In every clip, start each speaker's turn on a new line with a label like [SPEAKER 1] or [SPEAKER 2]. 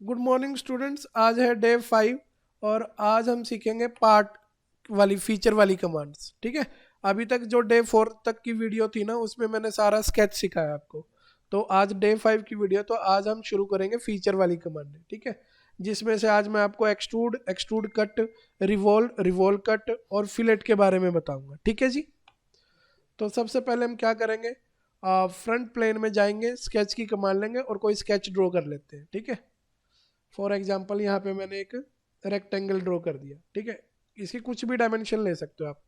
[SPEAKER 1] Good morning students. आज है day 5 और आज हम सीखेंगे पार्ट वाली फीचर वाली कमांड्स। ठीक है। अभी तक जो डे 4 तक की वीडियो थी ना, उसमें मैंने सारा स्केच सिखाया आपको। तो आज डे 5 की वीडियो, तो आज हम शुरू करेंगे फीचर वाली कमांड। ठीक है। जिसमें से आज मैं आपको extrude, extrude cut, revolve, revolve cut और फिलेट के बारे में बताऊंगा। ठीक है जी। तो सबसे पहले हम क्या करेंगे, फ्रंट प्लेन में जाएंगे, स्केच की कमांड लेंगे और कोई स्केच ड्रॉ कर लेते हैं। ठीक है। फॉर एग्जाम्पल यहाँ पे मैंने एक रेक्टेंगल ड्रॉ कर दिया। ठीक है। इसकी कुछ भी डायमेंशन ले सकते हो आप।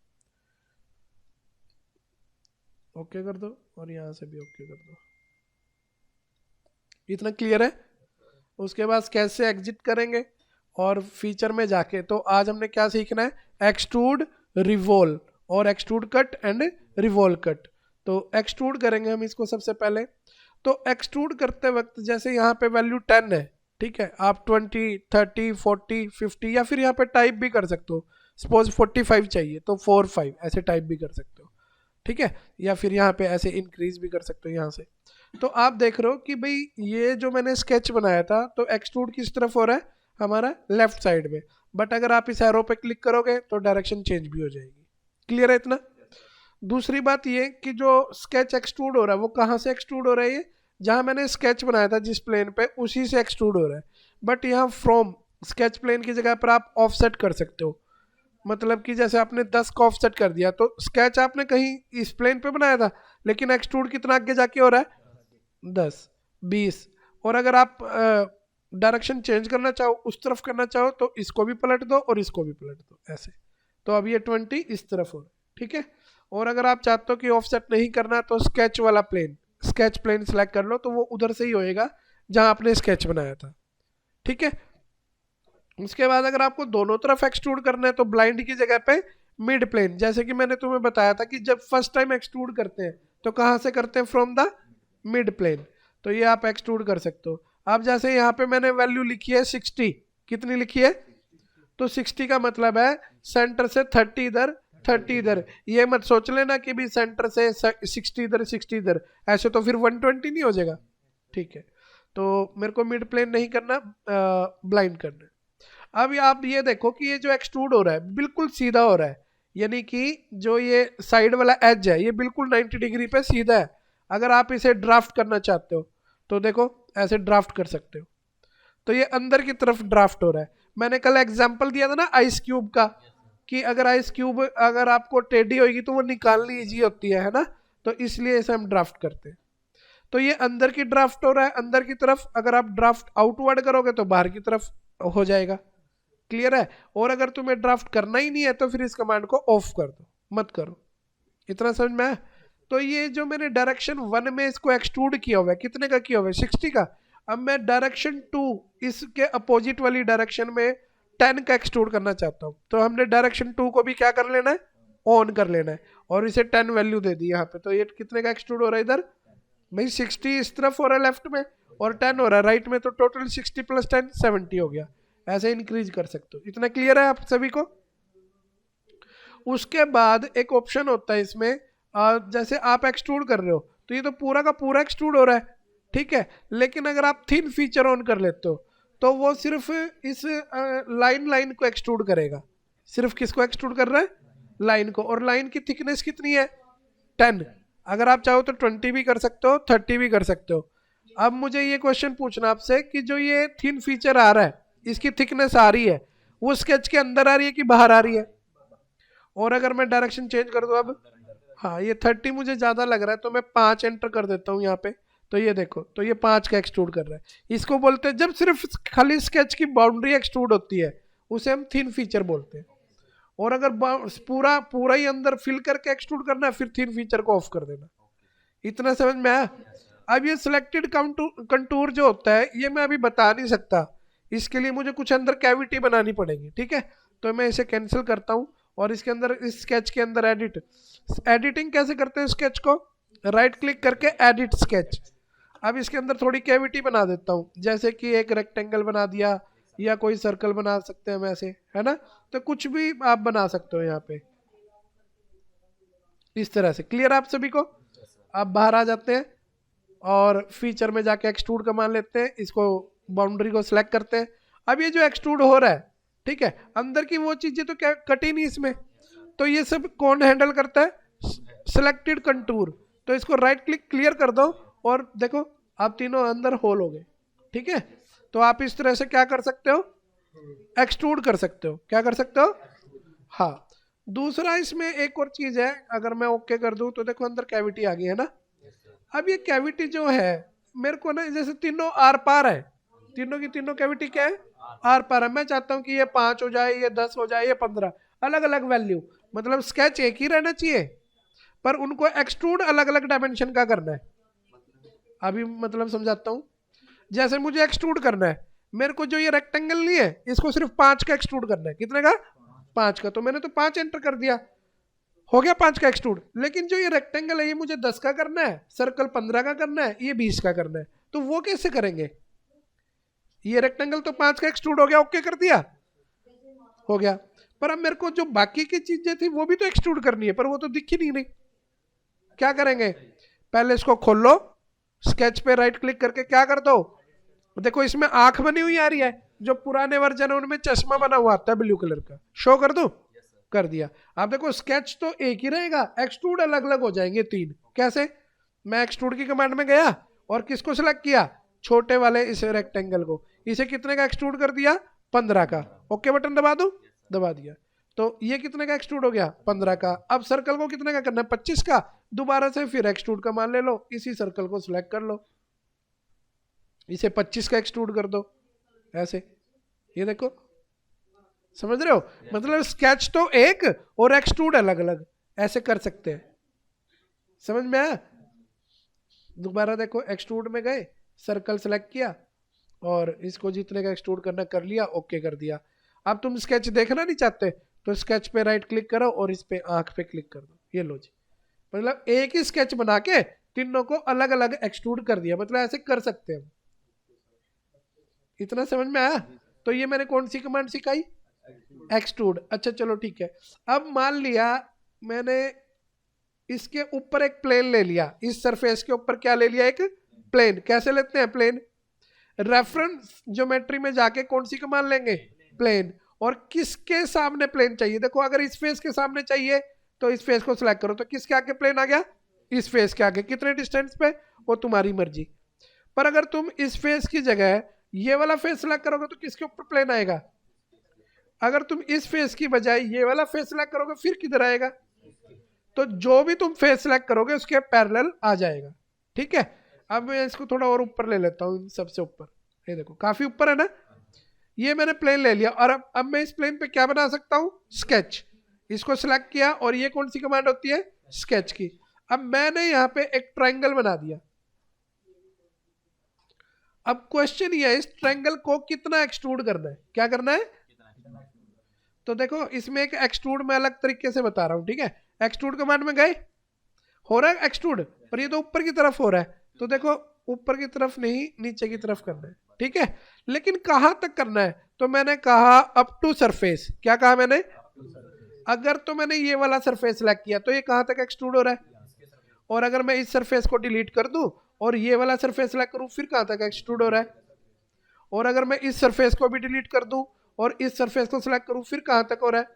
[SPEAKER 1] ओके कर दो और यहाँ से भी ओके कर दो। इतना क्लियर है। उसके बाद स्केच से एग्जिट करेंगे और फीचर में जाके, तो आज हमने क्या सीखना है, एक्सट्रूड, रिवॉल्व और extrude cut and revolve cut. तो एक्सट्रूड करेंगे हम इसको सबसे पहले। तो एक्सट्रूड करते वक्त जैसे यहाँ पे वैल्यू 10 है। ठीक है। आप 20, 30, 40, 50 या फिर यहाँ पे टाइप भी कर सकते हो। सपोज 45 चाहिए तो 4, 5 ऐसे टाइप भी कर सकते हो। ठीक है। या फिर यहाँ पे ऐसे इंक्रीज भी कर सकते हो यहाँ से। तो आप देख रहे हो कि भाई ये जो मैंने स्केच बनाया था, तो एक्सट्रूड किस तरफ हो रहा है, हमारा लेफ्ट साइड में। बट अगर आप इस एरो पे क्लिक करोगे तो डायरेक्शन चेंज भी हो जाएगी। क्लियर है इतना। दूसरी बात ये कि जो स्केच एक्सट्रूड हो रहा है वो कहाँ से एक्सट्रूड हो रहा है, ये जहाँ मैंने स्केच बनाया था जिस प्लेन पे, उसी से एक्सट्रूड हो रहा है। बट यहाँ फ्रॉम स्केच प्लेन की जगह पर आप ऑफसेट कर सकते हो। मतलब कि जैसे आपने 10 का ऑफसेट कर दिया, तो स्केच आपने कहीं इस प्लेन पे बनाया था, लेकिन एक्सट्रूड कितना आगे जाके हो रहा है, 10, 20। और अगर आप डायरेक्शन चेंज करना चाहो, उस तरफ करना चाहो, तो इसको भी पलट दो और इसको भी पलट दो ऐसे। तो अब ये 20 इस तरफ हो रहा है। ठीक है। और अगर आप चाहते हो कि ऑफसेट नहीं करना, तो स्केच वाला प्लेन, स्केच प्लेन सिलेक्ट कर लो, तो वो उधर से ही होएगा जहां आपने स्केच बनाया था। ठीक है। उसके बाद अगर आपको दोनों तरफ एक्सट्रूड करना है, तो ब्लाइंड की जगह पे मिड प्लेन, जैसे कि मैंने तुम्हें बताया था कि जब फर्स्ट टाइम एक्सट्रूड करते हैं तो कहाँ से करते हैं, फ्रॉम द मिड प्लेन। तो ये आप एक्सट्रूड कर सकते हो। अब जैसे यहाँ पे मैंने वैल्यू लिखी है 60, कितनी लिखी है, तो 60 का मतलब है सेंटर से 30 इधर, 30 इधर। ये मत सोच लेना कि भी सेंटर से 60 इधर, 60 इधर, ऐसे तो फिर 120 नहीं हो जाएगा। ठीक है। तो मेरे को मिड प्लेन नहीं करना, ब्लाइंड करना है। अब आप ये देखो कि ये जो एक्सट्रूड हो रहा है बिल्कुल सीधा हो रहा है, यानी कि जो ये साइड वाला एज है ये बिल्कुल 90 डिग्री पे सीधा है। अगर आप इसे ड्राफ्ट करना चाहते हो तो देखो ऐसे ड्राफ्ट कर सकते हो। तो ये अंदर की तरफ ड्राफ्ट हो रहा है। मैंने कल एग्जांपल दिया था ना आइस क्यूब का, कि अगर आइस क्यूब अगर आपको टेढ़ी होगी तो वो निकालनी इजी होती है ना। तो इसलिए इसे हम ड्राफ्ट करते हैं। तो ये अंदर की ड्राफ्ट हो रहा है, अंदर की तरफ। अगर आप ड्राफ्ट आउटवर्ड करोगे तो बाहर की तरफ हो जाएगा। क्लियर है। और अगर तुम्हें ड्राफ्ट करना ही नहीं है तो फिर इस कमांड को ऑफ कर दो, मत करो। इतना समझ में आया। तो ये जो मैंने डायरेक्शन 1 में इसको एक्सट्रूड किया हुआ है, कितने का किया हुआ है, 60 का। अब मैं डायरेक्शन 2, इसके अपोजिट वाली डायरेक्शन में 10 का एक्सट्रूड करना चाहता हूँ, तो हमने डायरेक्शन 2 को भी क्या कर लेना है, ऑन कर लेना है। और इसे 10 वैल्यू दे दी यहाँ पे। तो ये कितने का एक्सट्रूड हो रहा है इधर, भाई 60 इस तरफ हो रहा है लेफ्ट में, और 10 हो रहा है राइट में। तो टोटल 60 प्लस 10 70 हो गया। ऐसे इंक्रीज कर सकते हो। इतना क्लियर है आप सभी को। उसके बाद एक ऑप्शन होता है इसमें, जैसे आप एक्सट्रूड कर रहे हो तो ये तो पूरा का पूरा एक्सट्रूड हो रहा है। ठीक है। लेकिन अगर आप थिन फीचर ऑन कर लेते हो तो वो सिर्फ इस लाइन लाइन को एक्सट्रूड करेगा। सिर्फ किसको एक्सट्रूड कर रहा है, लाइन को। और लाइन की थिकनेस कितनी है, 10। अगर आप चाहो तो 20 भी कर सकते हो, 30 भी कर सकते हो। अब मुझे ये क्वेश्चन पूछना आपसे कि जो ये थिन फीचर आ रहा है, इसकी थिकनेस आ रही है, वो स्केच के अंदर आ रही है कि बाहर आ रही है। और अगर मैं डायरेक्शन चेंज कर दूं अब, हाँ ये 30 मुझे ज्यादा लग रहा है तो मैं 5 एंटर कर देता हूँ यहाँ पे। तो ये देखो, तो ये 5 का एक्सट्रूड कर रहा है। इसको बोलते हैं, जब सिर्फ खाली स्केच की बाउंड्री एक्सट्रूड होती है उसे हम थिन फीचर बोलते हैं। और अगर पूरा पूरा ही अंदर फिल करके एक्सट्रूड करना है, फिर थिन फीचर को ऑफ कर देना। इतना समझ में आया। अब ये सिलेक्टेड कंटूर जो होता है ये मैं अभी बता नहीं सकता, इसके लिए मुझे कुछ अंदर कैविटी बनानी पड़ेगी। ठीक है। तो मैं इसे कैंसिल करता हूँ और इसके अंदर, इस स्केच के अंदर एडिट, एडिटिंग कैसे करते हैं स्केच को, राइट क्लिक करके एडिट स्केच। अब इसके अंदर थोड़ी कैविटी बना देता हूँ, जैसे कि एक रेक्टेंगल बना दिया या कोई सर्कल बना सकते हैं हम ऐसे, है ना। तो कुछ भी आप बना सकते हो यहाँ पे इस तरह से। क्लियर आप सभी को। आप बाहर आ जाते हैं और फीचर में जाके एक्सट्रूड का मान लेते हैं, इसको बाउंड्री को सिलेक्ट करते हैं। अब ये जो एक्सट्रूड हो रहा है, ठीक है, अंदर की वो चीजें तो क्या कटी नहीं इसमें, तो ये सब कौन हैंडल करता है, सिलेक्टेड कंटूर। तो इसको राइट क्लिक क्लियर कर दो और देखो आप तीनों अंदर होल हो गए, ठीक है। तो आप इस तरह से क्या कर सकते हो, एक्सट्रूड कर सकते हो। क्या कर सकते हो, हाँ। दूसरा इसमें एक और चीज है, अगर मैं ओके कर दूं तो देखो अंदर कैविटी आ गई है ना। अब ये कैविटी जो है मेरे को ना, जैसे तीनों आर पार है, तीनों की तीनों कैविटी क्या है, आर पार है। मैं चाहता हूँ कि ये 5 हो जाए, ये 10 हो जाए, ये 15, अलग अलग वैल्यू, मतलब स्केच एक ही रहना चाहिए पर उनको एक्सट्रूड अलग अलग डायमेंशन का करना है। अभी मतलब समझाता हूँ, जैसे मुझे एक्सट्रूड करना है, मेरे को जो ये रेक्टेंगल नहीं है इसको सिर्फ 5 का एक्सट्रूड करना है। कितने का, 5 का। तो मैंने तो 5 एंटर कर दिया, हो गया 5 का एक्सट्रूड। लेकिन जो ये रेक्टेंगल है ये मुझे 10 का करना है, सर्कल 15 का करना है, ये 20 का करना है। तो वो कैसे करेंगे, ये रेक्टेंगल तो 5 का एक्सट्रूड हो गया, ओके कर दिया, हो गया। पर अब मेरे को जो बाकी की चीजें थी वो भी तो एक्सट्रूड करनी है, पर वो तो दिखी नहीं। क्या करेंगे, पहले इसको खोल लो, स्केच पे राइट क्लिक करके क्या कर दो, देखो इसमें आंख बनी हुई आ रही है, जो पुराने वर्जन है उनमें चश्मा बना हुआ आता है ब्लू कलर का, शो कर दो, कर दिया। आप देखो स्केच तो एक ही रहेगा, एक्सट्रूड अलग अलग हो जाएंगे 3। कैसे, मैं एक्सट्रूड की कमांड में गया और किसको सिलेक्ट किया, छोटे वाले इस रेक्टेंगल को, इसे कितने का एक्सट्रूड कर दिया, 15 का। ओके बटन दबा दो, दबा दिया। तो ये कितने का एक्सट्रूड हो गया, 15 का। अब सर्कल को कितने का करना है, 25 का। दोबारा से फिर एक्सट्रूड का मान ले लो, इसी सर्कल को सिलेक्ट कर लो, इसे 25 का एक्सट्रूड कर दो, ऐसे। ये देखो, समझ रहे हो, मतलब स्केच तो एक और एक्सट्रूड अलग अलग, ऐसे कर सकते हैं। समझ में आया। दोबारा देखो, एक्सट्रूड में गए, सर्कल सेलेक्ट किया और इसको जितने का एक्सट्रूड करना कर लिया, ओके कर दिया। अब तुम स्केच देखना नहीं चाहते तो स्केच पे राइट क्लिक करो और इस पे आंख पे क्लिक कर दो, ये लो जी। मतलब एक ही स्केच बना के तीनों को अलग अलग एक्सट्रूड कर दिया, मतलब ऐसे कर सकते हैं। इतना समझ में आया। तो ये मैंने कौन सी कमांड सिखाई, एक्सट्रूड। अच्छा चलो ठीक है। अब मान लिया मैंने इसके ऊपर एक प्लेन ले लिया, इस सरफेस के ऊपर क्या ले लिया, एक प्लेन। कैसे लेते हैं प्लेन, रेफरेंस ज्योमेट्री में जाके कौन सी कमांड लेंगे, प्लेन। और किसके सामने प्लेन चाहिए, देखो अगर इस फेस के सामने चाहिए तो इस फेस को सिलेक्ट करो, तो किसके आगे प्लेन आ गया, इस फेस के आगे। कितने डिस्टेंस पे, वो तुम्हारी मर्जी। पर अगर तुम इस फेस की जगह ये वाला फेस सिलेक्ट करोगे तो किसके ऊपर प्लेन आएगा, अगर तुम इस फेस की बजाय ये वाला फेस सिलेक्ट करोगे फिर किधर आएगा, तो जो भी तुम फेस सिलेक्ट करोगे उसके पैरेलल आ जाएगा, ठीक है। अब मैं इसको थोड़ा और ऊपर ले लेता हूँ, सबसे ऊपर, ये देखो काफी ऊपर है ना। ये मैंने प्लेन ले लिया और अब मैं इस प्लेन पे क्या बना सकता हूँ, स्केच। इसको सिलेक्ट किया और ये कौन सी कमांड होती है, स्केच की। अब मैंने यहाँ पे एक ट्रायंगल बना दिया। अब क्वेश्चन ये है, इस ट्रायंगल को कितना एक्सट्रूड करना है, क्या करना है। तो देखो इसमें एक एक्सट्रूड मैं अलग तरीके से बता रहा हूँ, ठीक है। एक्सट्रूड कमांड में गए, हो रहा है एक्सट्रूड, पर ये तो ऊपर की तरफ हो रहा है। तो देखो ऊपर की तरफ नहीं, नीचे की तरफ करना है, ठीक है। लेकिन कहां तक करना है, तो मैंने कहा अप टू सरफेस। क्या कहा मैंने, अगर तो मैंने ये वाला सरफेस सेलेक्ट किया तो ये कहां तक एक्सट्रूड हो रहा है, और अगर मैं इस सरफेस को डिलीट कर दूं और ये वाला सरफेस सेलेक्ट करूं फिर कहां तक एक्सट्रूड हो रहा है, और अगर मैं इस सरफेस को भी डिलीट कर दूं और इस सरफेस को सिलेक्ट करूं फिर कहां तक हो रहा है,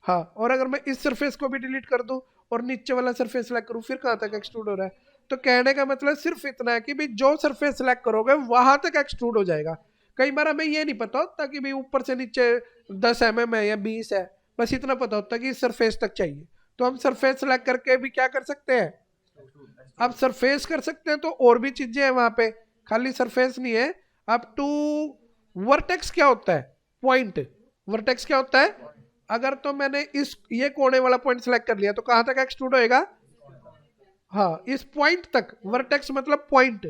[SPEAKER 1] हाँ। और अगर मैं इस सरफेस को भी डिलीट कर दूं और नीचे वाला सरफेस सेलेक्ट करूं फिर कहां तक एक्सट्रूड हो रहा है। तो कहने का मतलब सिर्फ इतना है कि भाई जो सरफेस सेलेक्ट करोगे वहां तक एक्सट्रूड हो जाएगा। कई बार हमें ये नहीं पता होता कि भाई ऊपर से नीचे 10 mm है या 20 है, बस इतना पता होता है कि सरफेस तक चाहिए। तो हम सरफेस सेलेक्ट करके भी क्या कर सकते हैं, अब सरफेस कर सकते हैं। तो और भी चीजें हैं वहां पे, खाली सरफेस नहीं है। अप टू वर्टेक्स क्या होता है, पॉइंट। वर्टेक्स क्या होता है, अगर तो मैंने इस ये कोने वाला पॉइंट सेलेक्ट कर लिया तो कहां तक एक्सट्रूड होएगा, हाँ इस पॉइंट तक। वर्टेक्स मतलब पॉइंट।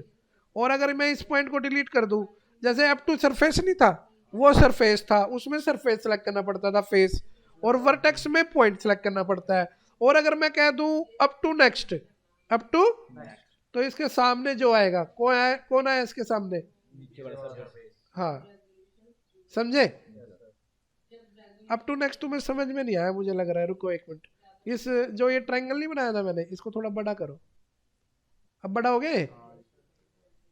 [SPEAKER 1] और अगर मैं इस पॉइंट को डिलीट कर दूं, जैसे अप टू सरफेस नहीं था, वो सरफेस था, उसमें सरफेस सेलेक्ट करना पड़ता था फेस, और वर्टेक्स में पॉइंट सेलेक्ट करना पड़ता है। और अगर मैं कह दूं up to next, up to, तो इसके सामने जो आएगा कौन आया इसके सामने, हाँ समझे। अप टू नेक्स्ट तुम्हें समझ में नहीं आया मुझे लग रहा है, रुको एक मिनट। इस जो ये ट्रायंगल नहीं बनाया था मैंने, इसको थोड़ा बड़ा करो। अब बड़ा हो गए,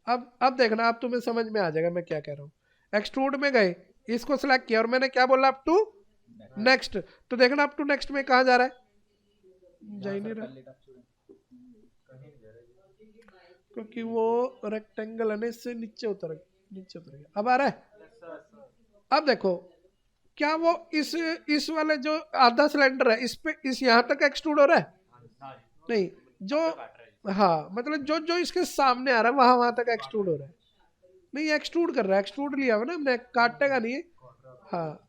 [SPEAKER 1] अब देखना, अब तुम्हें समझ में आ जाएगा मैं क्या कह रहा हूँ। एक्सट्रूड में गए, इसको सिलेक्ट किया और मैंने क्या बोला, अप टू नेक्स्ट। तो देखना अप टू नेक्स्ट में कहाँ जा रहा है, जा ही नहीं रहा, क्योंकि वो रेक्टेंगल है ना, इससे नीचे उतर गया। अब आ रहा है। अब देखो, क्या वो इस वाले जो आधा सिलेंडर है, इस पे इस यहाँ तक एक्सट्रूड हो रहा है? नहीं, जो हाँ मतलब जो जो इसके सामने आ रहा है वहां तक एक्सट्रूड हो रहा है। नहीं, एक्सट्रूड कर रहा है, एक्सट्रूड लिया हुआ ना हमने, काटेगा नहीं है। हाँ,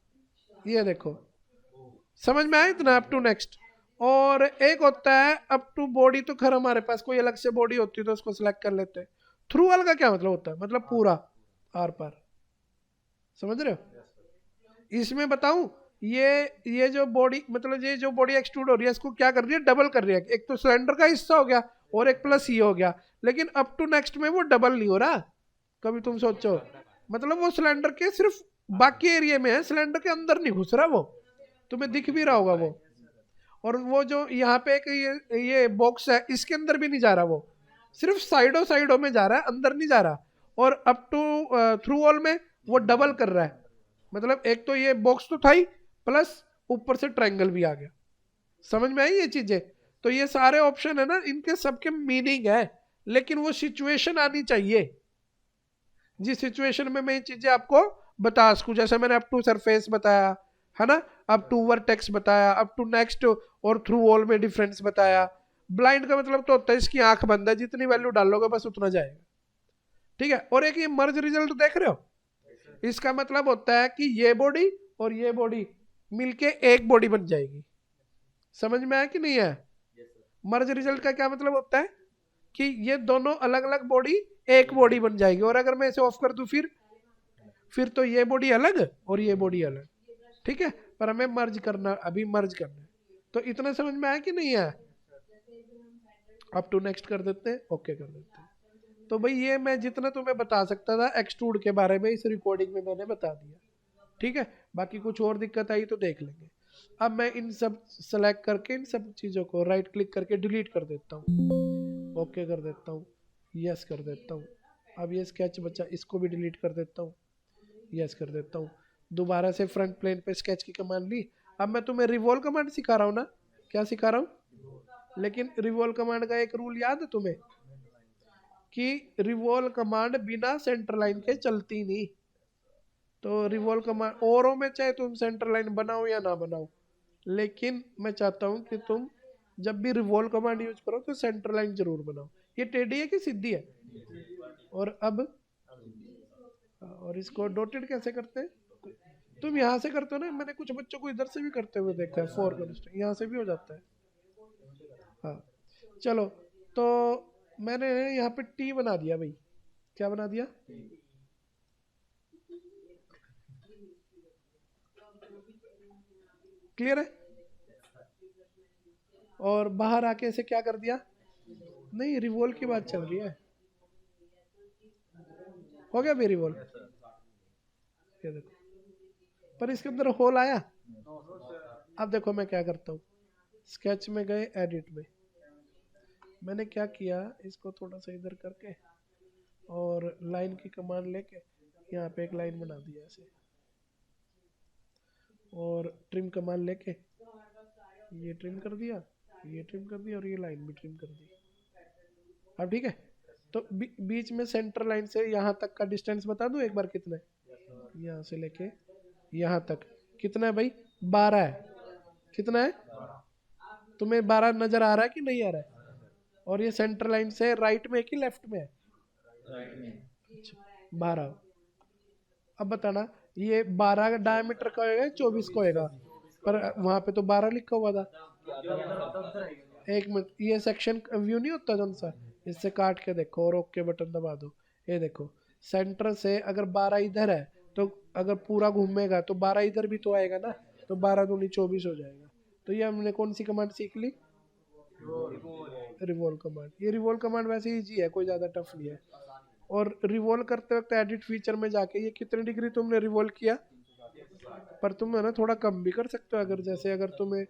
[SPEAKER 1] ये देखो, समझ में आया इतना, अप टू नेक्स्ट। और एक होता है अप टू बॉडी, तो खैर हमारे पास कोई अलग से बॉडी होती है तो उसको सिलेक्ट कर लेते हैं। थ्रू वाल का क्या मतलब होता है, मतलब पूरा आर पार, समझ रहे हो? इसमें बताऊं, ये जो बॉडी, मतलब ये जो बॉडी एक्सट्रूड हो रही है, इसको क्या कर रही है, डबल कर रही है। एक तो सिलेंडर का हिस्सा हो गया और एक प्लस ये हो गया, लेकिन अप टू नेक्स्ट में वो डबल नहीं हो रहा। कभी तुम सोचो, मतलब वो सिलेंडर के सिर्फ बाकी एरिया में है, सिलेंडर के अंदर नहीं घुस रहा वो, तुम्हें दिख भी रहा होगा वो। और वो जो यहाँ पे एक ये बॉक्स है, इसके अंदर भी नहीं जा रहा वो, सिर्फ साइडों साइडों में जा रहा है, अंदर नहीं जा रहा। और अप टू थ्रू ऑल में वो डबल कर रहा है, मतलब एक तो ये बॉक्स तो था ही, प्लस ऊपर से ट्रायंगल भी आ गया। समझ में आई ये चीजें? तो ये सारे ऑप्शन है ना, इनके सबके मीनिंग है, लेकिन वो सिचुएशन आनी चाहिए जिस सिचुएशन में मैं ये चीजें आपको बता सकूं। जैसे मैंने अप टू सरफेस बताया है ना, अप टू वर्टेक्स बताया, अप टू नेक्स्ट और थ्रू ऑल में डिफरेंस बताया। ब्लाइंड का मतलब तो होता है इसकी आंख बंद है, जितनी वैल्यू डालोगे बस उतना जाएगा, ठीक है। और एक ये मर्ज रिजल्ट देख रहे हो, इसका मतलब होता है कि ये बॉडी और ये बॉडी मिलके एक बॉडी बन जाएगी। समझ में आया कि नहीं है? मर्ज रिजल्ट का क्या मतलब होता है कि ये दोनों अलग अलग बॉडी एक बॉडी बन जाएगी। और अगर मैं इसे ऑफ कर दूं, फिर तो ये बॉडी अलग और ये बॉडी अलग, ठीक है। पर हमें मर्ज करना, अभी मर्ज करना है। तो इतना समझ में आया कि नहीं आया? अप टू नेक्स्ट कर देते हैं, ओके कर देते हैं। तो भाई ये मैं जितना तुम्हें बता सकता था एक्सट्रूड के बारे में, इस रिकॉर्डिंग में मैंने बता दिया, ठीक है। बाकी कुछ और दिक्कत आई तो देख लेंगे। अब मैं इन सब सेलेक्ट करके इन सब चीज़ों को राइट क्लिक करके डिलीट कर देता हूँ, ओके कर देता हूँ, यस कर देता हूँ। अब ये स्केच बचा, इसको भी डिलीट कर देता हूँ, यस कर देता हूँ। दोबारा से फ्रंट प्लेन पे स्केच की कमांड ली। अब मैं तुम्हें रिवॉल्व कमांड सिखा रहा हूँ ना, क्या सिखा रहा हूँ? लेकिन रिवॉल्व कमांड का एक रूल याद है तुम्हें, कि रिवॉल्व कमांड बिना सेंटर लाइन के चलती नहीं। तो रिवॉल्व कमांड औरों में चाहे तुम सेंटर लाइन बनाओ या ना बनाओ, लेकिन मैं चाहता हूं कि तुम जब भी रिवॉल्व कमांड यूज करो तो सेंटर लाइन जरूर बनाओ। ये टेढ़ी है कि सीधी है? और अब और इसको डॉटेड कैसे करते हैं? तुम यहाँ से करते हो ना, मैंने कुछ बच्चों को इधर से भी करते हुए देखा है, फोर कॉन्स्टेंट यहाँ से भी हो जाता है। हाँ, चलो, तो मैंने यहाँ पे टी बना दिया भाई। क्या बना दिया? क्लियर है? और बाहर आके इसे क्या कर दिया? नहीं, रिवॉल्व की बात चल रही है। हो गया भी रिवॉल्व, ये देखो, पर इसके अंदर होल आया। अब देखो मैं क्या करता हूँ, स्केच में गए, एडिट में मैंने क्या किया, इसको थोड़ा सा इधर करके और लाइन की कमांड लेके यहाँ पे एक लाइन बना दिया ऐसे, और ट्रिम कमांड लेके ये ट्रिम कर दिया, ये ट्रिम कर दिया, और ये लाइन भी ट्रिम कर दी। अब ठीक है। तो बीच में सेंटर लाइन से यहाँ तक का डिस्टेंस बता दूं एक बार कितना है? यहाँ से लेके यहाँ तक कितना है भाई? 12 है। कितना है? तुम्हें 12 नजर आ रहा है कि नहीं आ रहा है? और ये सेंटर लाइन से राइट में है कि लेफ्ट में है? 12। अब बताना, ये 12 का डायमीटर का होगा, 24 का होगा? पर वहां पे तो 12 लिखा हुआ था। एक मिनट, ये सेक्शन व्यू नहीं होता कौन सा, इससे काट के देखो और ओके बटन दबा दो। ये देखो, सेंटर से अगर 12 इधर है, तो अगर पूरा घूमेगा तो 12 इधर भी तो आएगा ना, तो 12 दूनी 24 हो जाएगा। तो ये हमने कौन सी कमांड सीख ली? Revolve command. ये रिवॉल्व कमांड वैसे इजी है, कोई ज्यादा टफ नहीं है। और रिवॉल्व करते वक्त एडिट फीचर में जाके ये कितने डिग्री तुमने रिवॉल्व किया, पर तुम है ना थोड़ा कम भी कर सकते हो। अगर जैसे अगर तुम्हें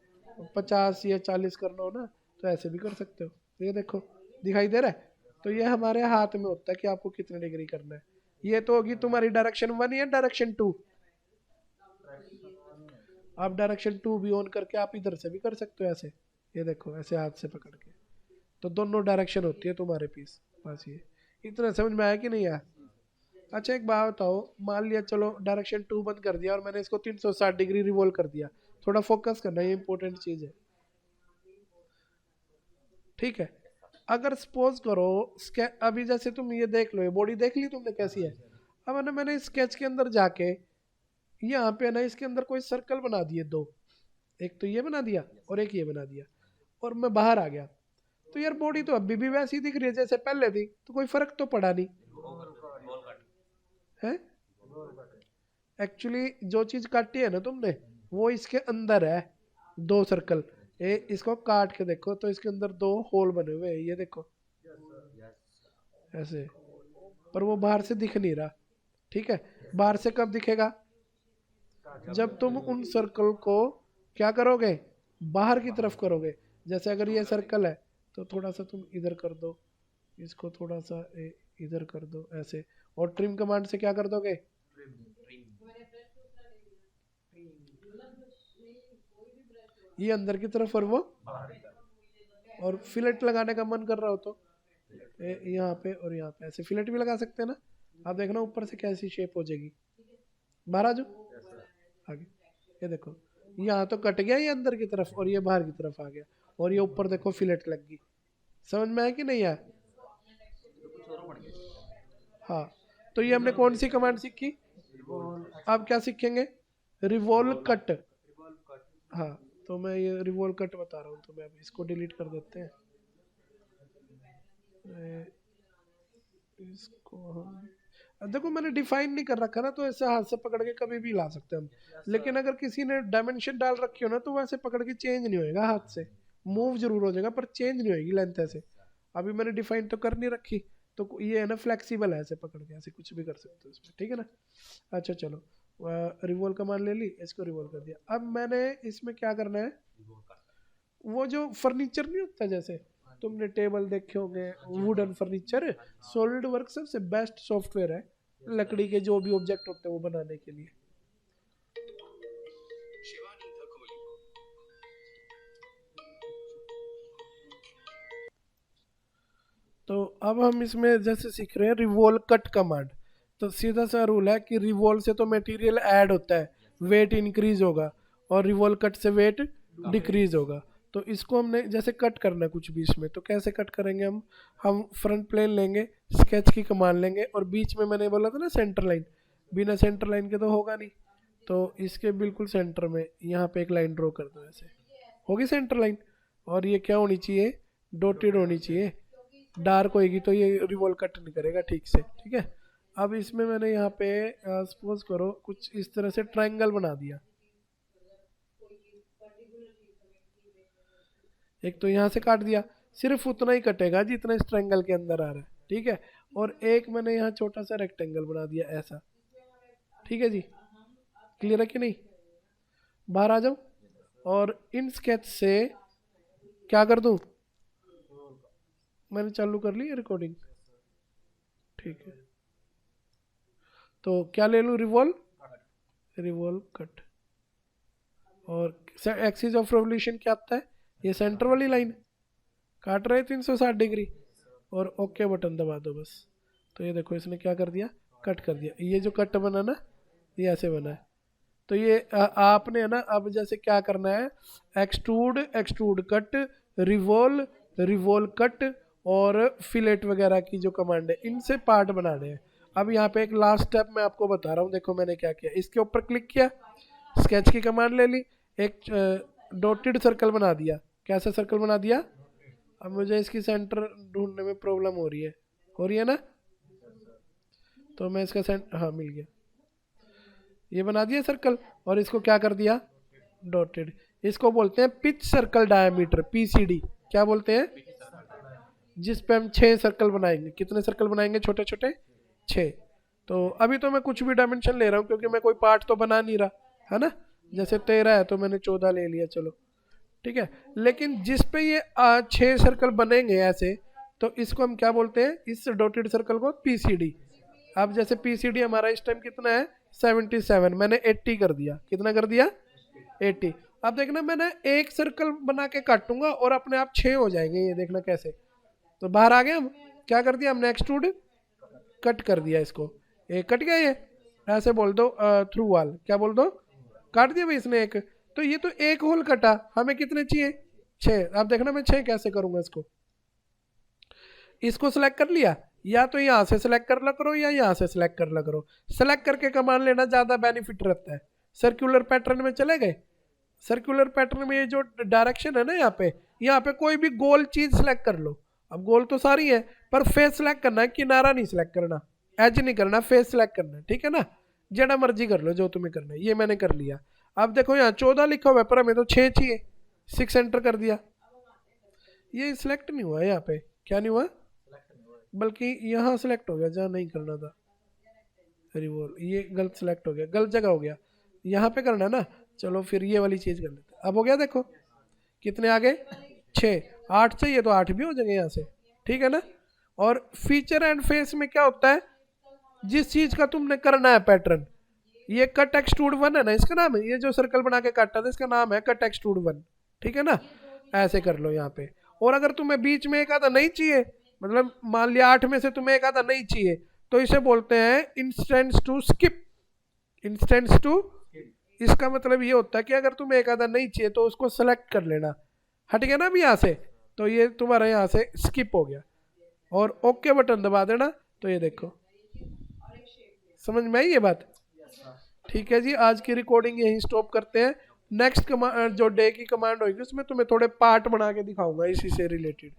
[SPEAKER 1] 50 या 40 करना हो ना, तो ऐसे भी कर सकते हो। तो ये देखो, दिखाई दे रहा है? तो ये हमारे हाथ में होता है कि आपको कितने डिग्री करना है। ये तो होगी तुम्हारी डायरेक्शन 1 या डायरेक्शन 2। आप डायरेक्शन 2 भी ऑन करके आप इधर से भी कर सकते हो ऐसे, ये देखो ऐसे हाथ से पकड़ के, तो दोनों डायरेक्शन होती है तुम्हारे पीस पास। ये इतना समझ में आया कि नहीं आया? अच्छा एक बात बताओ, मान लिया चलो डायरेक्शन 2 बंद कर दिया और मैंने इसको 360 डिग्री रिवॉल्व कर दिया, थोड़ा फोकस करना, ये इंपॉर्टेंट चीज है, ठीक है। अगर सपोज करो अभी जैसे तुम ये देख लो, ये बॉडी देख ली तुमने कैसी है। अब है ना मैंने स्केच के अंदर जाके यहाँ पे ना इसके अंदर कोई सर्कल बना दिए दो, एक तो ये बना दिया और एक ये बना दिया, और मैं बाहर आ गया, तो यार बॉडी तो अभी भी वैसी दिख रही है जैसे पहले थी, तो कोई फर्क तो पड़ा नहीं है। एक्चुअली जो चीज काटी है ना तुमने वो इसके अंदर है, दो सर्कल। इसको काट के देखो तो इसके अंदर दो होल बने हुए हैं, ये देखो ऐसे, पर वो बाहर से दिख नहीं रहा, ठीक है। बाहर से कब दिखेगा? जब तुम उन सर्कल को क्या करोगे, बाहर की तरफ करोगे। जैसे अगर ये सर्कल है तो थोड़ा सा तुम इधर कर दो, इसको थोड़ा सा इधर कर दो ऐसे, और ट्रिम कमांड से क्या कर दोगे, ये अंदर की तरफ और वो, और फिलेट लगाने का मन कर रहा हो तो यहाँ पे और यहाँ पे ऐसे फिलेट भी लगा सकते हैं ना। आप देखना ऊपर से कैसी शेप हो जाएगी, बाहर आ जाओ आगे, ये देखो यहाँ तो कट गया ये अंदर की तरफ और ये बाहर की तरफ आ गया, और ये ऊपर देखो फिलेट लग गई। समझ में आया कि नहीं आया? हाँ, तो ये हमने कौन सी कमांड सीखी? अब क्या सीखेंगे? Revolve cut. हाँ, तो मैं ये रिवॉल्व कट बता रहा हूँ, तो मैं अब इसको डिलीट कर देते हैं। इसको हम देखो मैंने डिफाइन नहीं कर रखा ना, तो ऐसे हाथ से पकड़ के कभी भी ला सकते हैं हम। लेकिन अगर किसी ने डायमेंशन डाल रखी हो ना तो वैसे पकड़ के चेंज नहीं होएगा, हाथ से मूव जरूर हो जाएगा पर चेंज नहीं होएगी लेंथ ऐसे। अभी मैंने डिफाइन तो कर नहीं रखी, तो ये है ना फ्लेक्सिबल है, ऐसे पकड़ के ऐसे कुछ भी कर सकते हो इसमें, ठीक है ना। अच्छा चलो, रिवॉल्व कमांड ले ली, इसको रिवॉल्व कर दिया। अब मैंने इसमें क्या करना है, वो जो फर्नीचर नहीं होता, जैसे तुमने टेबल देखे होंगे वुडन फर्नीचर, सॉलिड वर्क सबसे बेस्ट सॉफ्टवेयर है लकड़ी के जो भी ऑब्जेक्ट होते हैं वो बनाने के लिए। तो अब हम इसमें जैसे सीख रहे हैं रिवॉल्व कट कमांड, तो सीधा सा रूल है कि रिवॉल्व से तो मटेरियल ऐड होता है, वेट इंक्रीज होगा, और रिवॉल्व कट से वेट डिक्रीज होगा। तो इसको हमने जैसे कट करना है कुछ भी इसमें, तो कैसे कट करेंगे हम फ्रंट प्लेन लेंगे, स्केच की कमांड लेंगे, और बीच में मैंने बोला था ना सेंटर लाइन, बिना सेंटर लाइन के तो होगा नहीं, तो इसके बिल्कुल सेंटर में यहाँ पे एक लाइन ड्रॉ कर दो, ऐसे होगी सेंटर लाइन। और ये क्या होनी चाहिए, डॉटेड होनी चाहिए, डार्क होएगी तो ये रिवॉल्व कट नहीं करेगा ठीक से, ठीक है। अब इसमें मैंने यहाँ पे सपोज करो कुछ इस तरह से ट्रायंगल बना दिया, एक तो यहाँ से काट दिया, सिर्फ उतना ही कटेगा जितना इस ट्रायंगल के अंदर आ रहा है, ठीक है। और एक मैंने यहाँ छोटा सा रेक्टेंगल बना दिया ऐसा, ठीक है जी, क्लियर है कि नहीं? बाहर आ जाओ, और इन स्केच से क्या कर दूं, मैंने चालू कर ली रिकॉर्डिंग, ठीक है। तो क्या ले लूं, रिवॉल्व कट, और एक्सिस ऑफ रेवोल्यूशन क्या आता है, ये सेंटर वाली लाइन काट रहे 360 डिग्री, और ओके बटन दबा दो बस। तो ये देखो इसने क्या कर दिया, कट कर दिया। ये जो कट बना ना ये ऐसे बना है, तो ये आपने है ना अब जैसे क्या करना है, एक्सट्रूड कट, रिवॉल्व कट, और फिलेट वगैरह की जो कमांड है इनसे पार्ट बनाने हैं। अब यहाँ पे एक लास्ट स्टेप मैं आपको बता रहा हूँ, देखो मैंने क्या किया, इसके ऊपर क्लिक किया, स्केच की कमांड ले ली, एक डॉटेड सर्कल बना दिया। कैसा सर्कल बना दिया? अब मुझे इसकी सेंटर ढूंढने में प्रॉब्लम हो रही है ना, तो मैं इसका हाँ मिल गया, ये बना दिया सर्कल, और इसको क्या कर दिया, डॉटेड। इसको बोलते हैं पिच सर्कल डायमीटर, पीसीडी। क्या बोलते हैं? जिस पे हम 6 सर्कल बनाएंगे। कितने सर्कल बनाएंगे छोटे छोटे? 6। तो अभी तो मैं कुछ भी डायमेंशन ले रहा हूँ क्योंकि मैं कोई पार्ट तो बना नहीं रहा, है ना। जैसे 13 है तो मैंने 14 ले लिया, चलो ठीक है। लेकिन जिस पे ये 6 सर्कल बनेंगे ऐसे, तो इसको हम क्या बोलते हैं, इस डॉटेड सर्कल को पीसीडी। अब जैसे पीसीडी हमारा इस टाइम कितना है 77, मैंने 80 कर दिया, कितना कर दिया 80। अब देखना मैंने एक सर्कल बना के काटूंगा और अपने आप 6 हो जाएंगे, ये देखना कैसे। तो बाहर आ गए हम, क्या कर दिया हमने एक्सट्रूड कट कर दिया इसको, ये कट गया ये, ऐसे बोल दो थ्रू वाल, क्या बोल दो, काट दिया भाई इसने एक। तो ये तो एक होल कटा, हमें कितने चाहिए 6। अब देखना मैं 6 कैसे करूंगा इसको। इसको सिलेक्ट कर लिया, या तो यहाँ से सिलेक्ट कर ला करो या यहाँ से सिलेक्ट कर ला करो। सिलेक्ट करके कमांड लेना ज़्यादा बेनिफिट रहता है। सर्कुलर पैटर्न में चले गए, सर्कुलर पैटर्न में ये जो डायरेक्शन है ना, यहाँ पे कोई भी गोल चीज सिलेक्ट कर लो। अब गोल तो सारी है, पर फेस सिलेक्ट करना है, किनारा नहीं सिलेक्ट करना, एज नहीं करना, फेस सिलेक्ट करना है, ठीक है ना। जेड़ा मर्जी कर लो जो तुम्हें करना है, ये मैंने कर लिया। अब देखो यहाँ 14 लिखा हुआ है, पर हमें तो 6 चाहिए, 6 एंटर कर दिया। ये सिलेक्ट नहीं हुआ यहाँ पे, क्या नहीं हुआ, बल्कि यहाँ सिलेक्ट हो गया जहाँ नहीं करना था, रिवॉल्व, ये गलत सिलेक्ट हो गया, गलत जगह हो गया, यहाँ पे करना है ना। चलो फिर ये वाली चीज कर लेते हैं। अब हो गया, देखो कितने आ गए 6, 8 चाहिए तो 8 भी हो जाएंगे यहाँ से, ठीक है ना। और फीचर एंड फेस में क्या होता है, जिस चीज का तुमने करना है पैटर्न, ये कट एक्सट्रूड 1 है ना, इसका नाम है, ये जो सर्कल बना के काटा था इसका नाम है कट एक्सट्रूड 1, ठीक है ना। ऐसे कर लो यहाँ पे। और अगर तुम्हें बीच में एक आधा नहीं चाहिए, मतलब मान लिया 8 में से तुम्हें एक आधा नहीं चाहिए, तो इसे बोलते हैं instance to skip. Instance to, इसका मतलब ये होता है कि अगर तुम्हें एक आधा नहीं चाहिए तो उसको सेलेक्ट कर लेना, हट गया ना अभी यहाँ से, तो ये तुम्हारा यहाँ से स्किप हो गया, और ओके बटन दबा देना। तो ये देखो, समझ में आई ये बात, ठीक है जी। आज की रिकॉर्डिंग यहीं स्टॉप करते हैं। नेक्स्ट कमांड जो डे की कमांड होगी उसमें तुम्हें थोड़े पार्ट बना के दिखाऊंगा इसी से रिलेटेड।